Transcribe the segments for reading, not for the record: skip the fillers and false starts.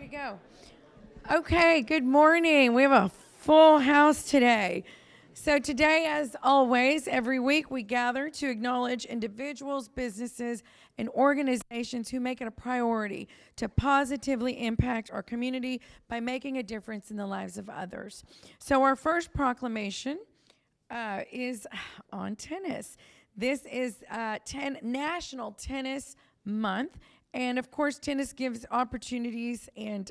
Way to go. Okay, good morning. We have a full house today. So today, as always, every week we gather to acknowledge individuals, businesses, and organizations who make it a priority to positively impact our community by making a difference in the lives of others. So our first proclamation is on tennis. This is National Tennis Month. And of course, tennis gives opportunities and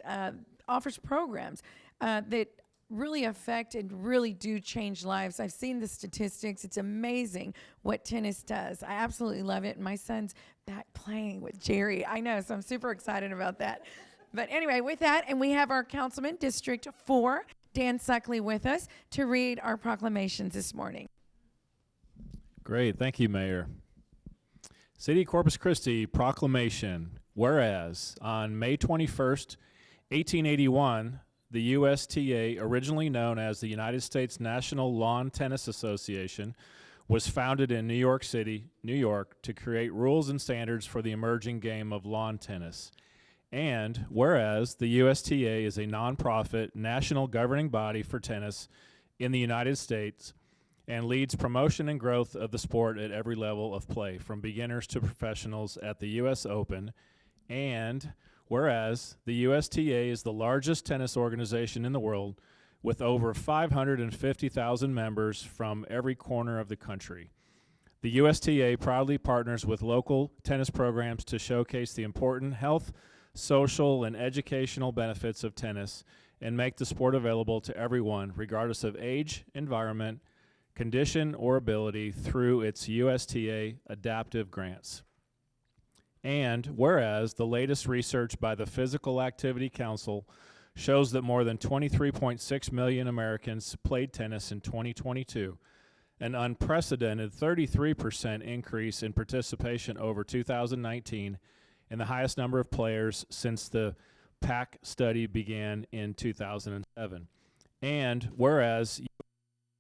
offers programs that really affect and really do change lives. I've seen the statistics. It's amazing what tennis does. I absolutely love it. My son's back playing with Jerry. I know, so I'm super excited about that. But anyway, with that, and we have our councilman, District 4, Dan Suckley, with us to read our proclamations this morning. Great. Thank you, Mayor. City of Corpus Christi proclamation. Whereas on May 21st, 1881, the USTA, originally known as the United States National Lawn Tennis Association, was founded in New York City, New York, to create rules and standards for the emerging game of lawn tennis. And whereas the USTA is a nonprofit national governing body for tennis in the United States, and leads promotion and growth of the sport at every level of play, from beginners to professionals at the U.S. Open. And whereas the USTA is the largest tennis organization in the world, with over 550,000 members from every corner of the country. The USTA proudly partners with local tennis programs to showcase the important health, social, and educational benefits of tennis and make the sport available to everyone, regardless of age, environment, condition, or ability, through its USTA adaptive grants. And whereas the latest research by the Physical Activity Council shows that more than 23.6 million Americans played tennis in 2022, an unprecedented 33% increase in participation over 2019, and the highest number of players since the PAC study began in 2007. And whereas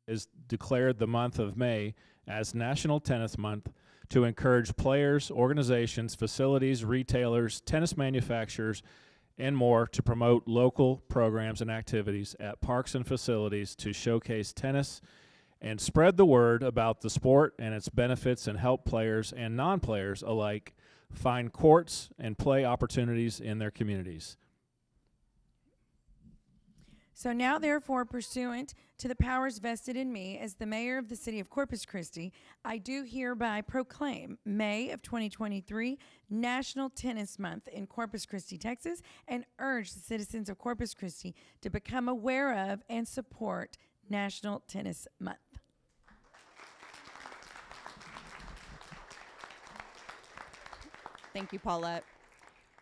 is declared the month of May as National Tennis Month to encourage players, organizations, facilities, retailers, tennis manufacturers, and more to promote local programs and activities at parks and facilities to showcase tennis and spread the word about the sport and its benefits, and help players and non-players alike find courts and play opportunities in their communities. So now, therefore, pursuant to the powers vested in me as the mayor of the city of Corpus Christi, I do hereby proclaim May of 2023 National Tennis Month in Corpus Christi, Texas, and urge the citizens of Corpus Christi to become aware of and support National Tennis Month. Thank you, Paulette.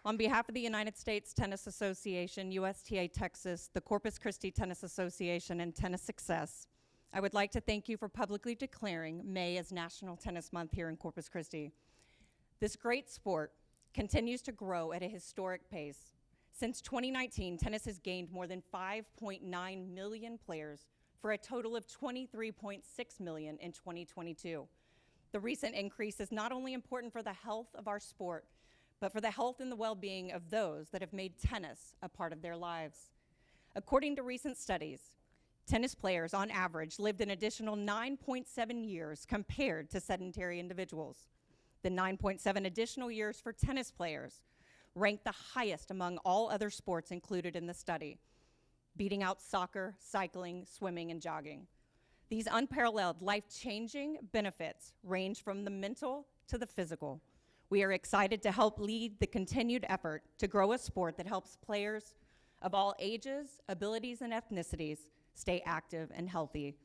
On behalf of the United States Tennis Association, USTA Texas, the Corpus Christi Tennis Association, and Tennis Success, I would like to thank you for publicly declaring May as National Tennis Month here in Corpus Christi. This great sport continues to grow at a historic pace. Since 2019, tennis has gained more than 5.9 million players for a total of 23.6 million in 2022. The recent increase is not only important for the health of our sport, but for the health and the well-being of those that have made tennis a part of their lives. According to recent studies, tennis players on average lived an additional 9.7 years compared to sedentary individuals. The 9.7 additional years for tennis players ranked the highest among all other sports included in the study, beating out soccer, cycling, swimming, and jogging. These unparalleled life-changing benefits range from the mental to the physical. We are excited to help lead the continued effort to grow a sport that helps players of all ages, abilities, and ethnicities stay active and healthy.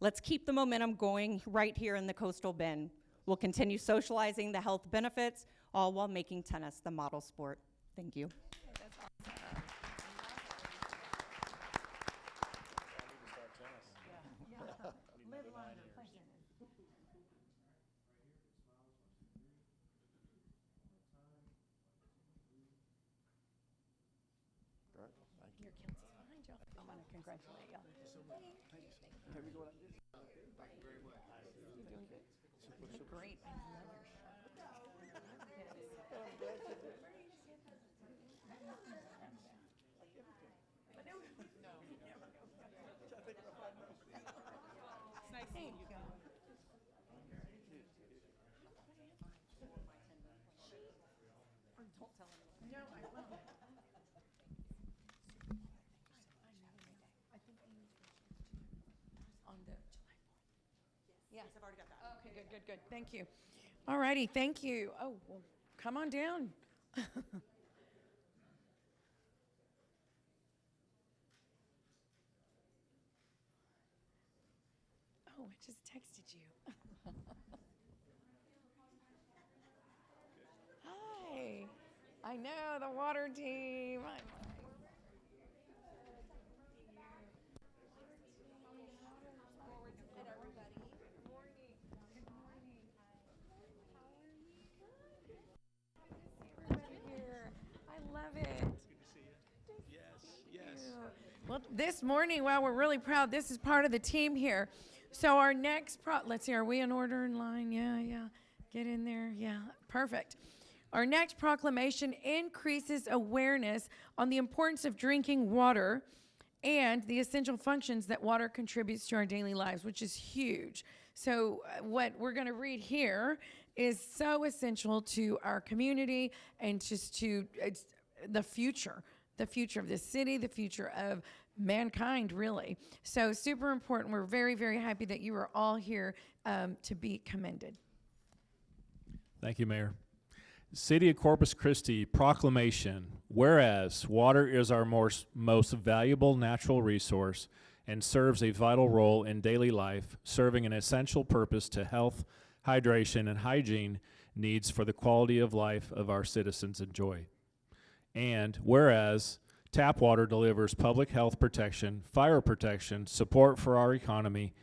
Let's keep the momentum going right here in the Coastal Bend. We'll continue socializing the health benefits, all while making tennis the model sport. Thank you. That's awesome. Live longer, play tennis. Your council's behind y'all. I want to congratulate y'all. Here we go. You're doing good. You look great. I love your shirt. Yes. Yes, I've already got that. Okay, good, good, good. Thank you. All righty, thank you. Oh, well, come on down. Oh, I just texted you. Hi. I know, the water team. I love it. Well, this morning, wow, we're really proud. This is part of the team here. So our next let's see, are we in order in line? Yeah, yeah. Get in there. Yeah, perfect. Our next proclamation increases awareness on the importance of drinking water and the essential functions that water contributes to our daily lives, which is huge. So what we're going to read here is so essential to our community and just to the future of this city, the future of mankind, really. So super important. We're very, very happy that you are all here to be commended. Thank you, Mayor. City of Corpus Christi proclamation. Whereas water is our most valuable natural resource and serves a vital role in daily life, serving an essential purpose to health, hydration, and hygiene needs for the quality of life of our citizens enjoy. And whereas tap water delivers public health protection, fire protection, support for our economy,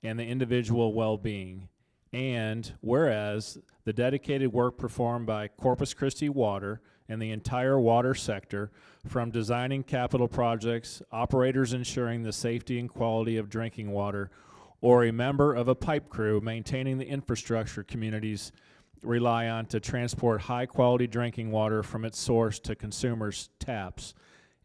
and the individual well-being. And whereas the dedicated work performed by Corpus Christi Water and the entire water sector, from designing capital projects, operators ensuring the safety and quality of drinking water, or a member of a pipe crew maintaining the infrastructure communities rely on to transport high-quality drinking water from its source to consumers' taps.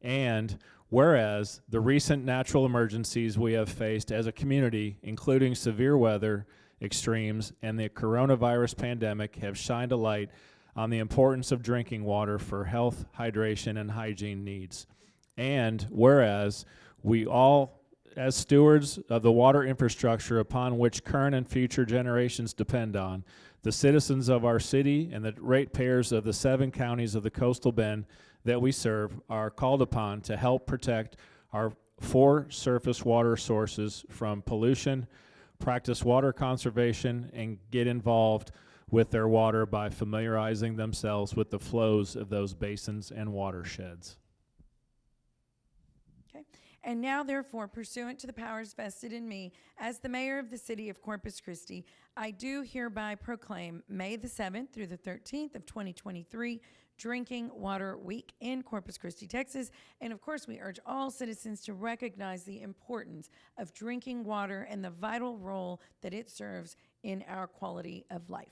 And whereas the recent natural emergencies we have faced as a community, including severe weather extremes and the coronavirus pandemic, have shined a light on the importance of drinking water for health, hydration, and hygiene needs. And whereas we all, as stewards of the water infrastructure upon which current and future generations depend on, the citizens of our city and the ratepayers of the 7 counties of the coastal bend that we serve are called upon to help protect our 4 surface water sources from pollution, practice water conservation, and get involved with their water by familiarizing themselves with the flows of those basins and watersheds. Okay. And now, therefore, pursuant to the powers vested in me as the mayor of the city of Corpus Christi, I do hereby proclaim May the 7th through the 13th of 2023 Drinking Water Week in Corpus Christi, Texas. And of course, we urge all citizens to recognize the importance of drinking water and the vital role that it serves in our quality of life.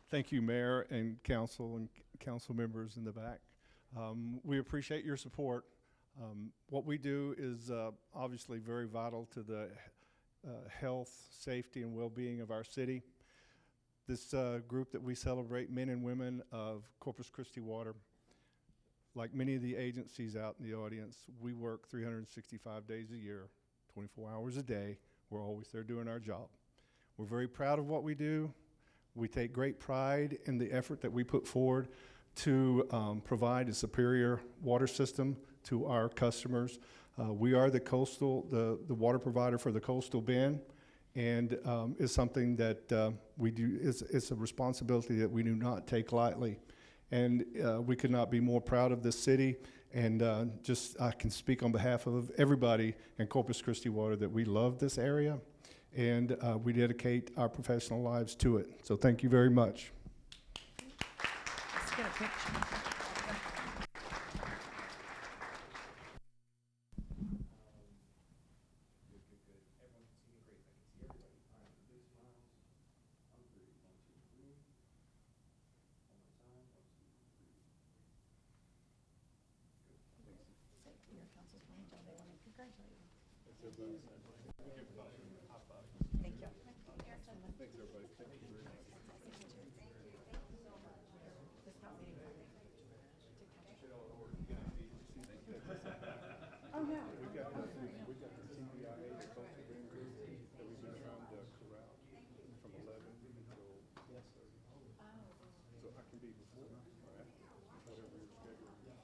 Thank you, Mayor and council members in the back. We appreciate your support. What we do is obviously very vital to the health, safety, and well-being of our city. This group that we celebrate, men and women of Corpus Christi Water, like many of the agencies out in the audience, we work 365 days a year, 24 hours a day. We're always there doing our job. We're very proud of what we do. We take great pride in the effort that we put forward to provide a superior water system to our customers. We are the water provider for the coastal bend, and is something that we do. It's a responsibility that we do not take lightly, and we could not be more proud of this city. And I can speak on behalf of everybody in Corpus Christi Water that we love this area, and we dedicate our professional lives to it. So thank you very much. Let's get a picture. Oh, no. We've got the TBIA, the culture band group, that we've been trying to corral from 11 until 1:30. So I can be before or after, whatever your schedule is.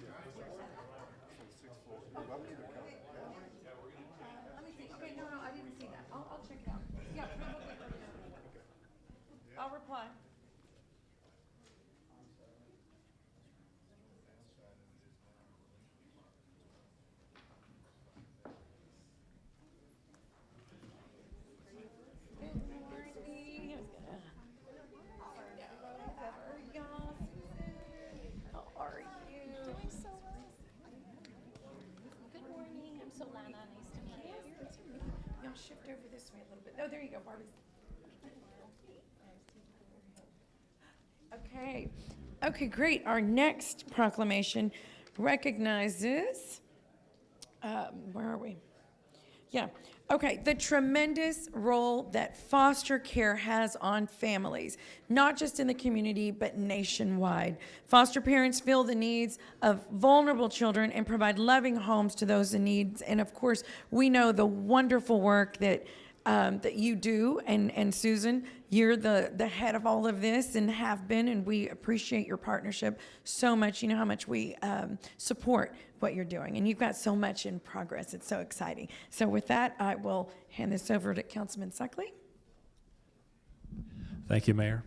Yeah. So 6 floors. You're welcome to come. Let me see. Okay, no, I didn't see that. I'll check it out. Yeah, probably. I'll reply. How are you? Doing so well. Good morning. I'm Solana. Nice to meet you. Y'all shift over this way a little bit. Oh, there you go, Barbie. Okay. Okay, great. Our next proclamation recognizes, where are we? Yeah. Okay, the tremendous role that foster care has on families, not just in the community, but nationwide. Foster parents fill the needs of vulnerable children and provide loving homes to those in need. And of course, we know the wonderful work that you do, and Susan, you're the head of all of this and have been, and we appreciate your partnership so much. You know how much we support what you're doing, and you've got so much in progress. It's so exciting. So with that, I will hand this over to Councilman Suckley. Thank you, Mayor.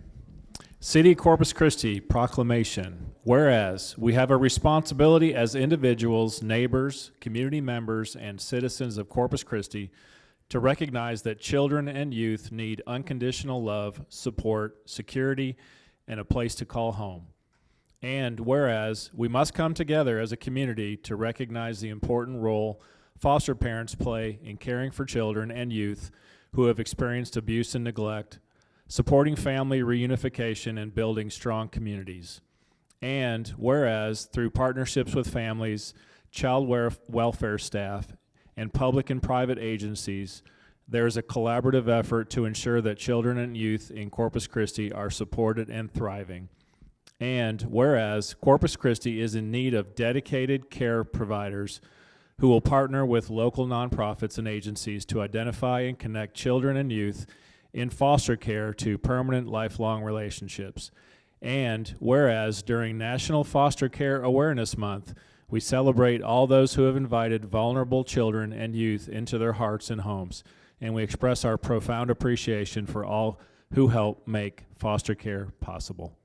City of Corpus Christi proclamation. Whereas we have a responsibility as individuals, neighbors, community members, and citizens of Corpus Christi to recognize that children and youth need unconditional love, support, security, and a place to call home. And whereas we must come together as a community to recognize the important role foster parents play in caring for children and youth who have experienced abuse and neglect, supporting family reunification, and building strong communities. And whereas through partnerships with families, child welfare staff, and public and private agencies, there is a collaborative effort to ensure that children and youth in Corpus Christi are supported and thriving. And whereas Corpus Christi is in need of dedicated care providers who will partner with local nonprofits and agencies to identify and connect children and youth in foster care to permanent lifelong relationships. And whereas during National Foster Care Awareness Month, we celebrate all those who have invited vulnerable children and youth into their hearts and homes, and we express our profound appreciation for all who help make foster care possible.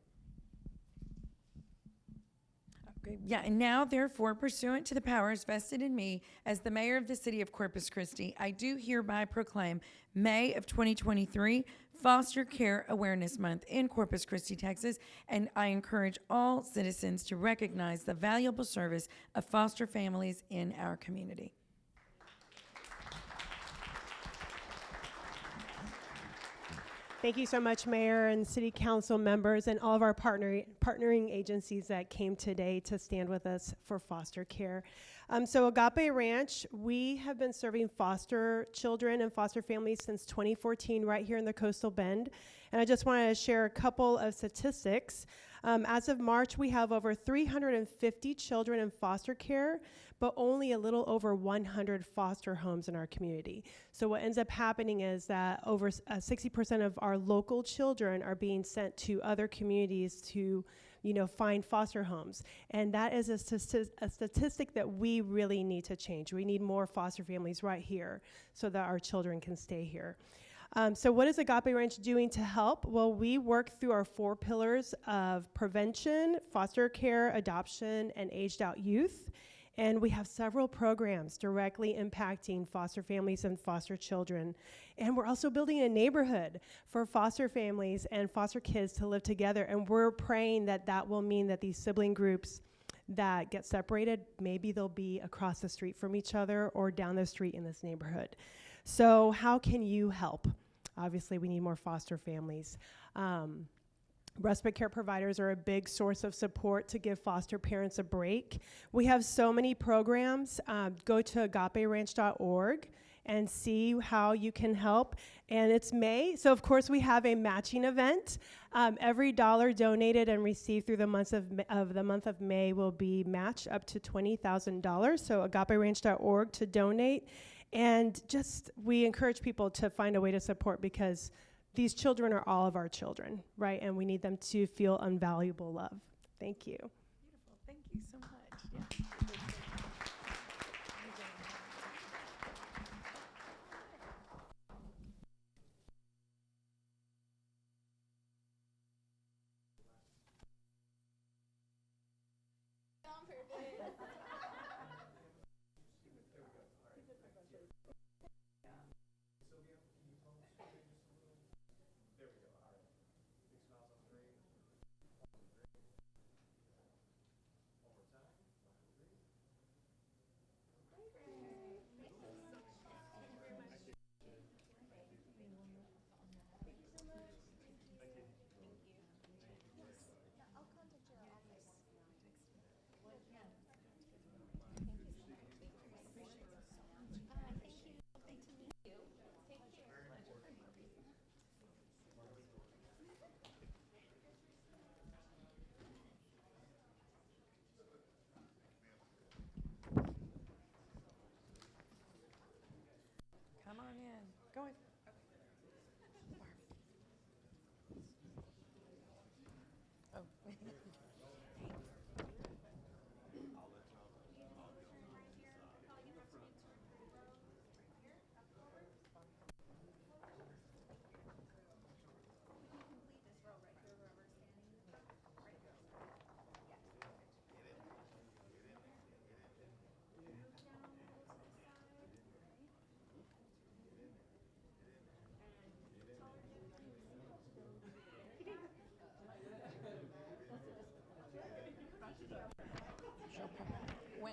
Okay. Yeah, and now, therefore, pursuant to the powers vested in me as the mayor of the city of Corpus Christi, I do hereby proclaim May of 2023 Foster Care Awareness Month in Corpus Christi, Texas, and I encourage all citizens to recognize the valuable service of foster families in our community. Thank you so much, Mayor and City Council members and all of our partnering agencies that came today to stand with us for foster care. So Agape Ranch, we have been serving foster children and foster families since 2014 right here in the Coastal Bend. And I just wanted to share a couple of statistics. As of March, we have over 350 children in foster care, but only a little over 100 foster homes in our community. So what ends up happening is that over 60% of our local children are being sent to other communities to, find foster homes. And that is a statistic that we really need to change. We need more foster families right here so that our children can stay here. So what is Agape Ranch doing to help? Well, we work through our 4 pillars of prevention, foster care, adoption, and aged out youth. And we have several programs directly impacting foster families and foster children. And we're also building a neighborhood for foster families and foster kids to live together. And we're praying that that will mean that these sibling groups that get separated, maybe they'll be across the street from each other or down the street in this neighborhood. So how can you help? Obviously, we need more foster families. Respite care providers are a big source of support to give foster parents a break. We have so many programs. Go to agaperanch.org and see how you can help. And it's May, so of course we have a matching event. Every dollar donated and received through the month of May will be matched up to $20,000. So agaperanch.org to donate. And just, we encourage people to find a way to support, because these children are all of our children, right? And we need them to feel invaluable love. Thank you. Beautiful. Thank you so much. Yeah. Come on in. Go ahead. Oh. When?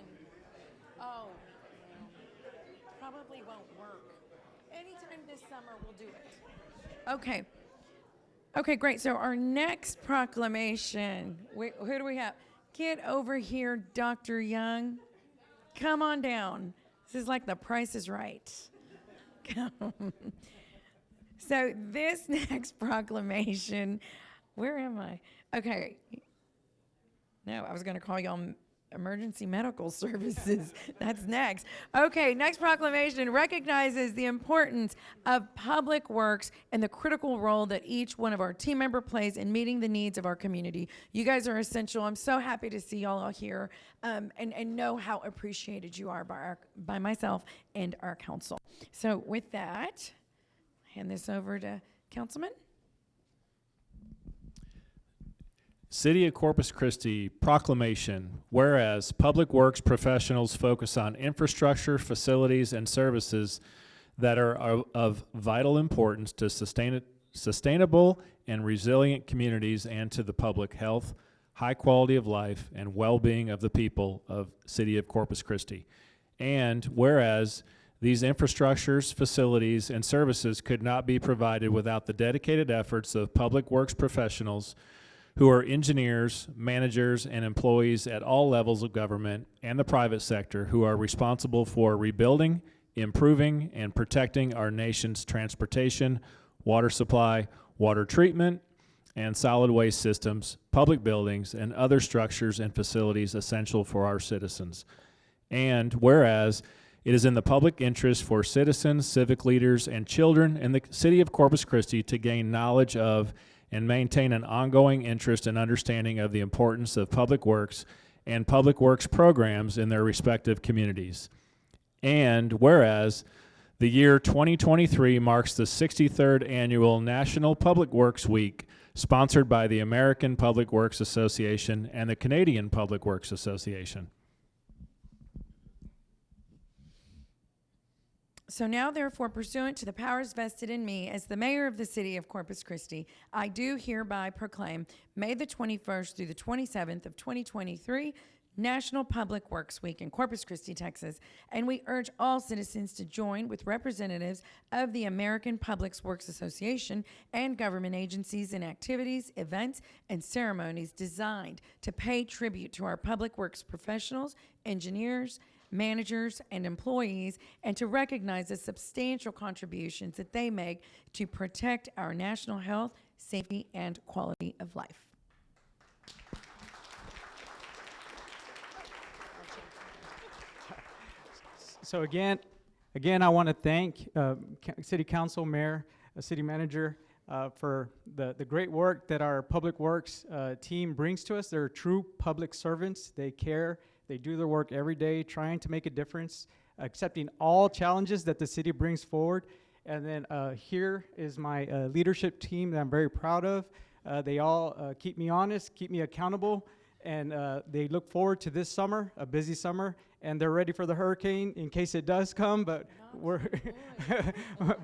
Oh, probably won't work. Anytime this summer, we'll do it. Okay. Okay, great. So our next proclamation, who do we have? Get over here, Dr. Young. Come on down. This is like The Price is Right. So this next proclamation, where am I? Okay. No, I was going to call y'all emergency medical services. That's next. Okay, next proclamation recognizes the importance of public works and the critical role that each one of our team member plays in meeting the needs of our community. You guys are essential. I'm so happy to see y'all all here and know how appreciated you are by myself and our council. So with that, hand this over to Councilman. City of Corpus Christi proclamation. Whereas public works professionals focus on infrastructure, facilities, and services that are of vital importance to sustainable and resilient communities and to the public health, high quality of life, and well-being of the people of City of Corpus Christi. And whereas these infrastructures, facilities, and services could not be provided without the dedicated efforts of public works professionals who are engineers, managers, and employees at all levels of government and the private sector who are responsible for rebuilding, improving, and protecting our nation's transportation, water supply, water treatment, and solid waste systems, public buildings, and other structures and facilities essential for our citizens. And whereas it is in the public interest for citizens, civic leaders, and children in the City of Corpus Christi to gain knowledge of and maintain an ongoing interest and understanding of the importance of public works and public works programs in their respective communities. And whereas the year 2023 marks the 63rd annual National Public Works Week, sponsored by the American Public Works Association and the Canadian Public Works Association. So now, therefore, pursuant to the powers vested in me as the mayor of the city of Corpus Christi, I do hereby proclaim May the 21st through the 27th of 2023 National Public Works Week in Corpus Christi, Texas, and we urge all citizens to join with representatives of the American Public Works Association and government agencies in activities, events, and ceremonies designed to pay tribute to our public works professionals, engineers, managers, and employees, and to recognize the substantial contributions that they make to protect our national health, safety, and quality of life. So again, I want to thank City Council, Mayor, City Manager for the great work that our Public Works team brings to us. They're true public servants. They care. They do their work every day, trying to make a difference, accepting all challenges that the city brings forward. And then here is my leadership team that I'm very proud of. They all keep me honest, keep me accountable, and they look forward to this summer, a busy summer, and they're ready for the hurricane in case it does come, but we're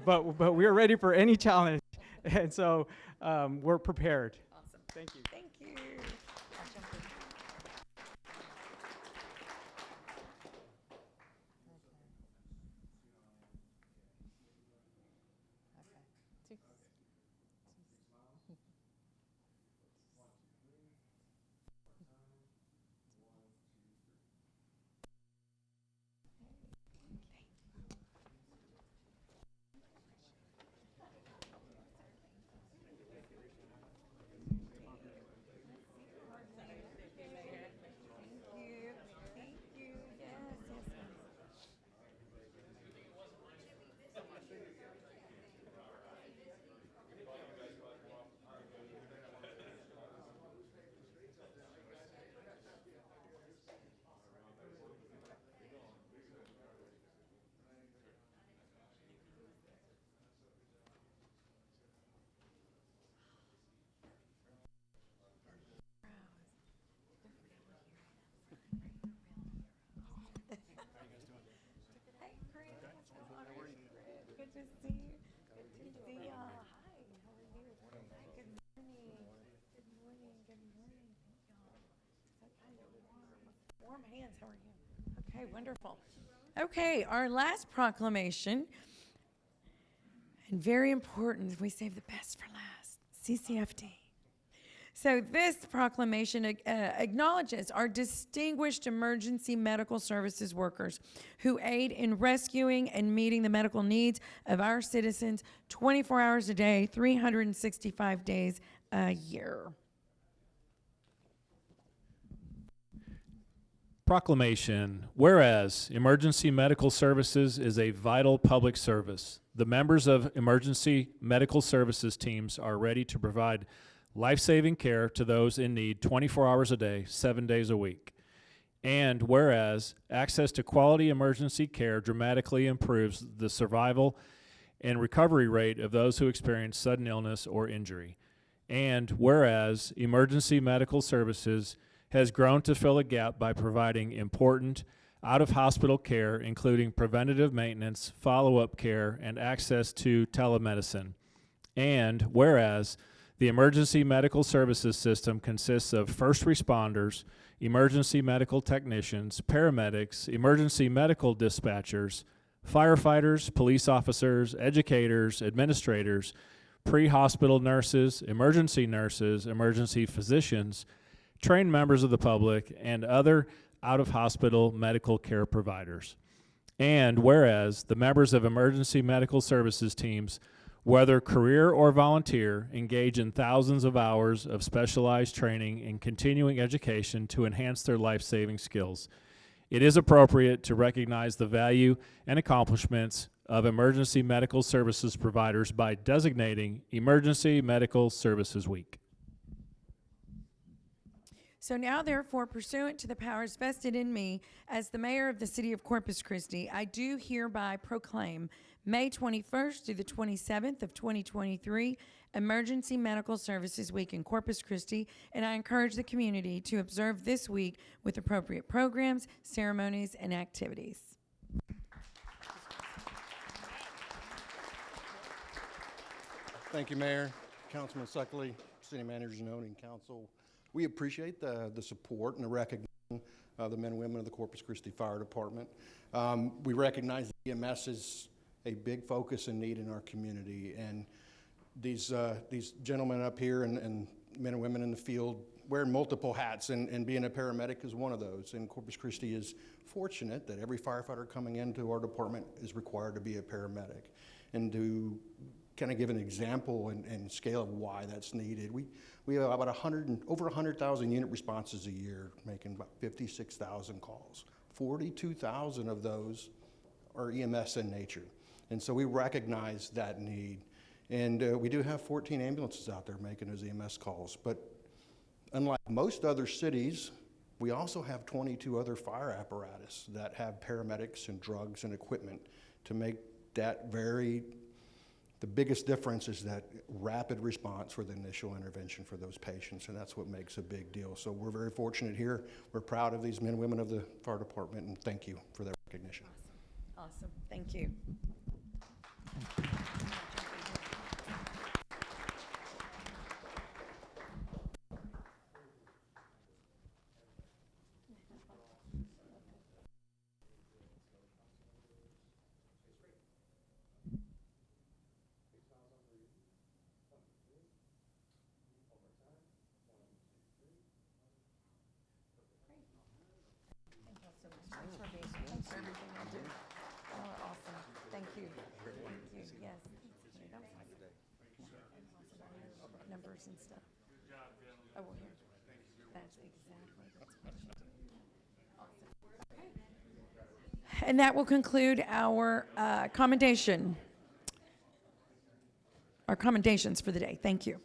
but we're ready for any challenge, and so we're prepared. Awesome. Thank you. Thank you. Hey, Chris. Good to see you. Good to see you. Hi, how are you? Good morning. Good morning. Good morning. So kind of warm hands. How are you? Okay, wonderful. Okay, our last proclamation, and very important, we save the best for last, CCFD. So this proclamation acknowledges our distinguished emergency medical services workers who aid in rescuing and meeting the medical needs of our citizens 24 hours a day, 365 days a year. Proclamation. Whereas emergency medical services is a vital public service, the members of emergency medical services teams are ready to provide life-saving care to those in need 24 hours a day, 7 days a week. And whereas access to quality emergency care dramatically improves the survival and recovery rate of those who experience sudden illness or injury. And whereas emergency medical services has grown to fill a gap by providing important out-of-hospital care, including preventative maintenance, follow-up care, and access to telemedicine. And whereas the emergency medical services system consists of first responders, emergency medical technicians, paramedics, emergency medical dispatchers, firefighters, police officers, educators, administrators, pre-hospital nurses, emergency physicians, trained members of the public, and other out-of-hospital medical care providers. And whereas the members of emergency medical services teams, whether career or volunteer, engage in thousands of hours of specialized training and continuing education to enhance their life-saving skills. It is appropriate to recognize the value and accomplishments of emergency medical services providers by designating Emergency Medical Services Week. So now, therefore, pursuant to the powers vested in me as the mayor of the city of Corpus Christi, I do hereby proclaim May 21st through the 27th of 2023, Emergency Medical Services Week in Corpus Christi, and I encourage the community to observe this week with appropriate programs, ceremonies, and activities. Thank you, Mayor, Councilman Suckley, City Manager Zanoni, and Council. We appreciate the support and the recognition the men and women of the Corpus Christi Fire Department. We recognize that EMS is a big focus and need in our community, and these gentlemen up here and men and women in the field wearing multiple hats, and being a paramedic is one of those. And Corpus Christi is fortunate that every firefighter coming into our department is required to be a paramedic. And to kind of give an example and scale of why that's needed, we have about over 100,000 unit responses a year, making about 56,000 calls. 42,000 of those are EMS in nature. And so we recognize that need. And we do have 14 ambulances out there making those EMS calls. But unlike most other cities, we also have 22 other fire apparatus that have paramedics and drugs and equipment to make that the biggest difference is that rapid response for the initial intervention for those patients, and that's what makes a big deal. So we're very fortunate here. We're proud of these men and women of the fire department, and thank you for their recognition. Awesome. Thank you. Thanks for everything you do. Oh, awesome. Thank you. Thank you. Yes. Numbers and stuff. Oh, well, here. That's what you do. Awesome. And that will conclude our commendations for the day. Thank you.